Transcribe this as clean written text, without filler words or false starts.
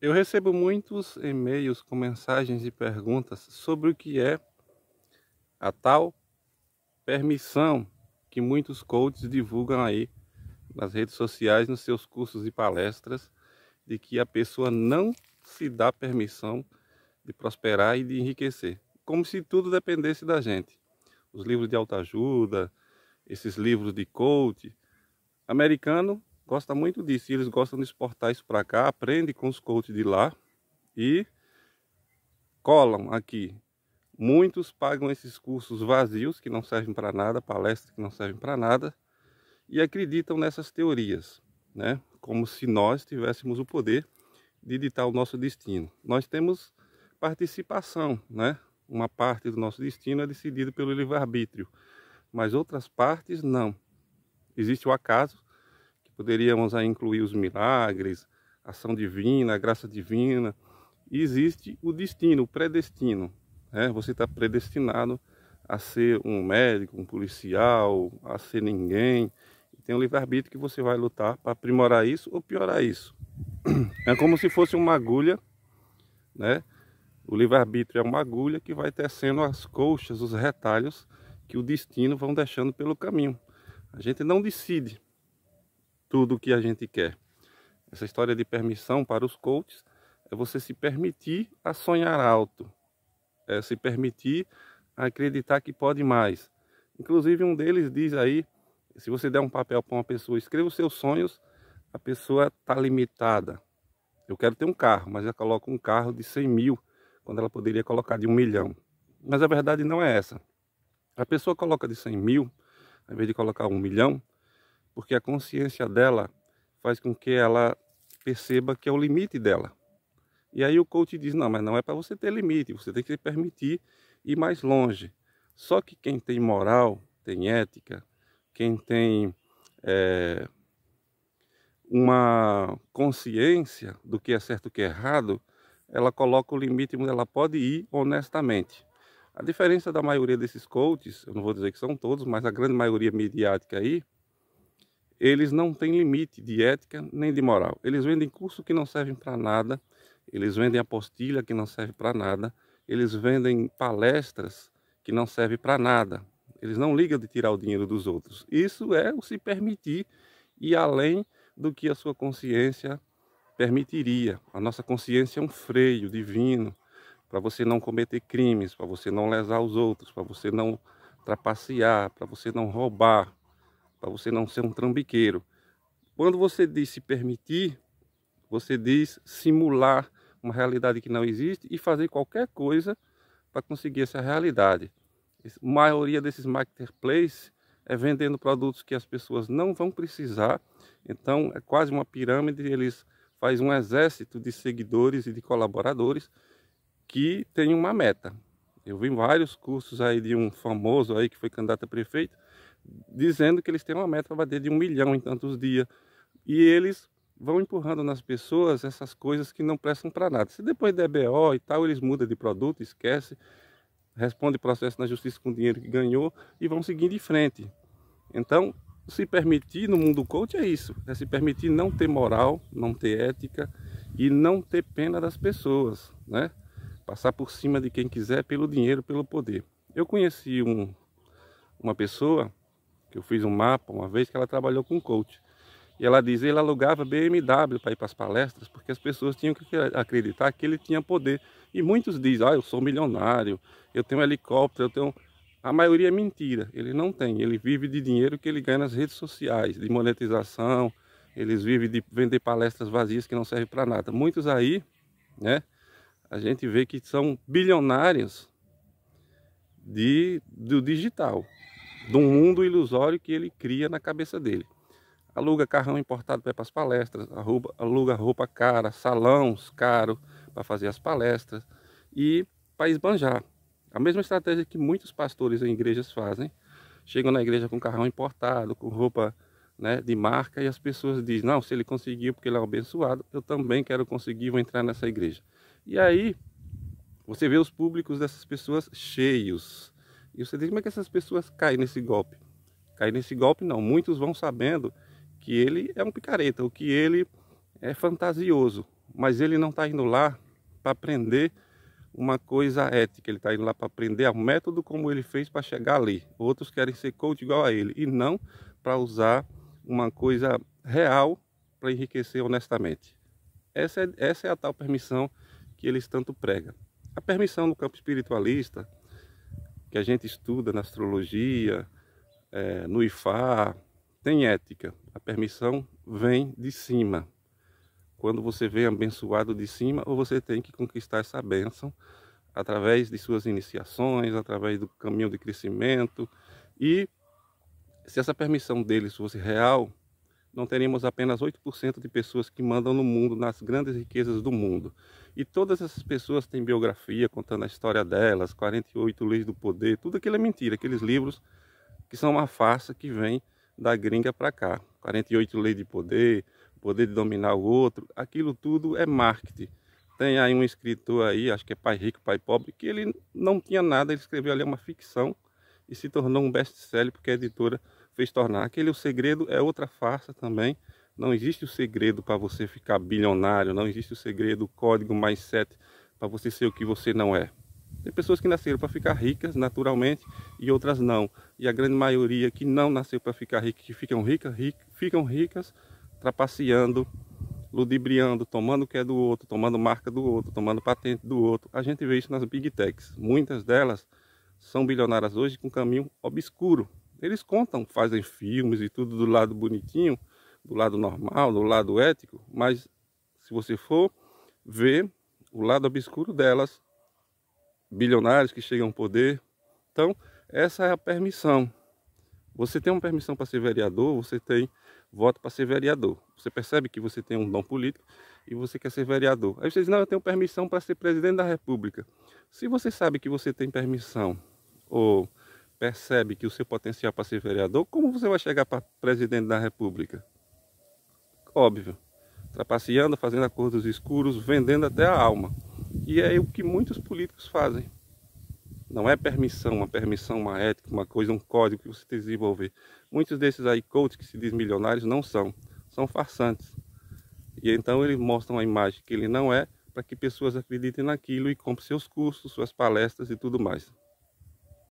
Eu recebo muitos e-mails com mensagens e perguntas sobre o que é a tal permissão que muitos coaches divulgam aí nas redes sociais, nos seus cursos e palestras, de que a pessoa não se dá permissão de prosperar e de enriquecer, como se tudo dependesse da gente. Os livros de autoajuda, esses livros de coach, americano gosta muito disso, e eles gostam de exportar isso para cá, aprende com os coaches de lá e colam aqui. Muitos pagam esses cursos vazios, que não servem para nada, palestras que não servem para nada, e acreditam nessas teorias, né? Como se nós tivéssemos o poder de ditar o nosso destino. Nós temos participação, né? Uma parte do nosso destino é decidido pelo livre-arbítrio, mas outras partes não. Existe o acaso, que poderíamos aí incluir os milagres, a ação divina, a graça divina, e existe o destino, o predestino. Você está predestinado a ser um médico, um policial, a ser ninguém. E tem um livre-arbítrio que você vai lutar para aprimorar isso ou piorar isso. É como se fosse uma agulha, né? O livre-arbítrio é uma agulha que vai tecendo as colchas, os retalhos que o destino vão deixando pelo caminho. A gente não decide tudo o que a gente quer. Essa história de permissão para os coaches é você se permitir a sonhar alto, é se permitir a acreditar que pode mais. Inclusive um deles diz aí, se você der um papel para uma pessoa, escreva os seus sonhos, a pessoa está limitada. Eu quero ter um carro, mas ela coloca um carro de 100 mil, quando ela poderia colocar de 1 milhão. Mas a verdade não é essa. A pessoa coloca de 100 mil, ao invés de colocar 1 milhão, porque a consciência dela faz com que ela perceba que é o limite dela. E aí o coach diz, não, mas não é para você ter limite, você tem que se permitir ir mais longe. Só que quem tem moral, tem ética, quem tem uma consciência do que é certo e o que é errado, ela coloca o limite onde ela pode ir honestamente. A diferença da maioria desses coaches, eu não vou dizer que são todos, mas a grande maioria midiática aí, eles não têm limite de ética nem de moral. Eles vendem curso que não servem para nada, eles vendem apostilha que não serve para nada, eles vendem palestras que não servem para nada. Eles não ligam de tirar o dinheiro dos outros. Isso é o se permitir ir além do que a sua consciência permitiria. A nossa consciência é um freio divino para você não cometer crimes, para você não lesar os outros, para você não trapacear, para você não roubar, para você não ser um trambiqueiro. Quando você diz se permitir, você diz simular uma realidade que não existe e fazer qualquer coisa para conseguir essa realidade. A maioria desses marketplaces é vendendo produtos que as pessoas não vão precisar. Então é quase uma pirâmide, eles fazem um exército de seguidores e de colaboradores que tem uma meta. Eu vi vários cursos aí de um famoso aí que foi candidato a prefeito, dizendo que eles têm uma meta para bater de 1 milhão em tantos dias. E eles vão empurrando nas pessoas essas coisas que não prestam para nada. Se depois der BO e tal, eles mudam de produto, esquece, responde processo na justiça com o dinheiro que ganhou e vão seguindo em frente. Então, se permitir no mundo coach é isso, é se permitir não ter moral, não ter ética e não ter pena das pessoas, né? Passar por cima de quem quiser pelo dinheiro, pelo poder. Eu conheci uma pessoa, que eu fiz um mapa uma vez, que ela trabalhou com coach. E ela diz, ele alugava BMW para ir para as palestras, porque as pessoas tinham que acreditar que ele tinha poder. E muitos dizem, eu sou milionário, eu tenho um helicóptero, eu tenho... A maioria é mentira, ele não tem. Ele vive de dinheiro que ele ganha nas redes sociais, de monetização, eles vivem de vender palestras vazias que não servem para nada. Muitos aí, né, a gente vê que são bilionários do digital, do mundo ilusório que ele cria na cabeça dele. Aluga carrão importado para ir para as palestras, aluga roupa cara, salões caros para fazer as palestras e para esbanjar. A mesma estratégia que muitos pastores em igrejas fazem, chegam na igreja com carrão importado, com roupa, né, de marca, e as pessoas dizem, não, se ele conseguiu porque ele é um abençoado, eu também quero conseguir, vou entrar nessa igreja. E aí, você vê os públicos dessas pessoas cheios. E você diz, como é que essas pessoas caem nesse golpe? Caem nesse golpe não, muitos vão sabendo que ele é um picareta, ou que ele é fantasioso. mas ele não está indo lá para aprender uma coisa ética, ele está indo lá para aprender o método como ele fez para chegar ali. Outros querem ser coach igual a ele e não para usar uma coisa real para enriquecer honestamente. Essa é a tal permissão que eles tanto pregam. A permissão no campo espiritualista, que a gente estuda na astrologia, no Ifá, tem ética. A permissão vem de cima. Quando você vem abençoado de cima, ou você tem que conquistar essa bênção através de suas iniciações, através do caminho de crescimento. E se essa permissão deles fosse real, não teríamos apenas 8% de pessoas que mandam no mundo, nas grandes riquezas do mundo. E todas essas pessoas têm biografia contando a história delas, 48 leis do poder, tudo aquilo é mentira, aqueles livros que são uma farsa que vem da gringa para cá. 48 leis de poder, poder de dominar o outro, aquilo tudo é marketing. Tem aí um escritor aí, acho que é Pai Rico, Pai Pobre, que ele não tinha nada, ele escreveu ali uma ficção e se tornou um best-seller porque a editora fez tornar. Aquele O Segredo é outra farsa também. Não existe o segredo para você ficar bilionário, não existe o segredo, o código mais 7 para você ser o que você não é. Tem pessoas que nasceram para ficar ricas naturalmente e outras não. E a grande maioria que não nasceu para ficar rica, que ficam ricas trapaceando, ludibriando, tomando o que é do outro, tomando marca do outro, tomando patente do outro. A gente vê isso nas Big Techs. Muitas delas são bilionárias hoje com caminho obscuro. Eles contam, fazem filmes e tudo do lado bonitinho, do lado normal, do lado ético, mas se você for ver o lado obscuro delas, bilionários que chegam ao poder. Então, essa é a permissão. Você tem uma permissão para ser vereador, você tem voto para ser vereador. Você percebe que você tem um dom político e você quer ser vereador. Aí você diz, não, eu tenho permissão para ser presidente da República. Se você sabe que você tem permissão ou percebe que o seu potencial para ser vereador, como você vai chegar para presidente da República? Óbvio, trapaceando, fazendo acordos escuros, vendendo até a alma. E é o que muitos políticos fazem. Não é permissão, uma ética, uma coisa, um código que você tem que desenvolver. Muitos desses aí, coaches que se dizem milionários, não são. São farsantes. E então eles mostram a imagem que ele não é, para que pessoas acreditem naquilo e comprem seus cursos, suas palestras e tudo mais.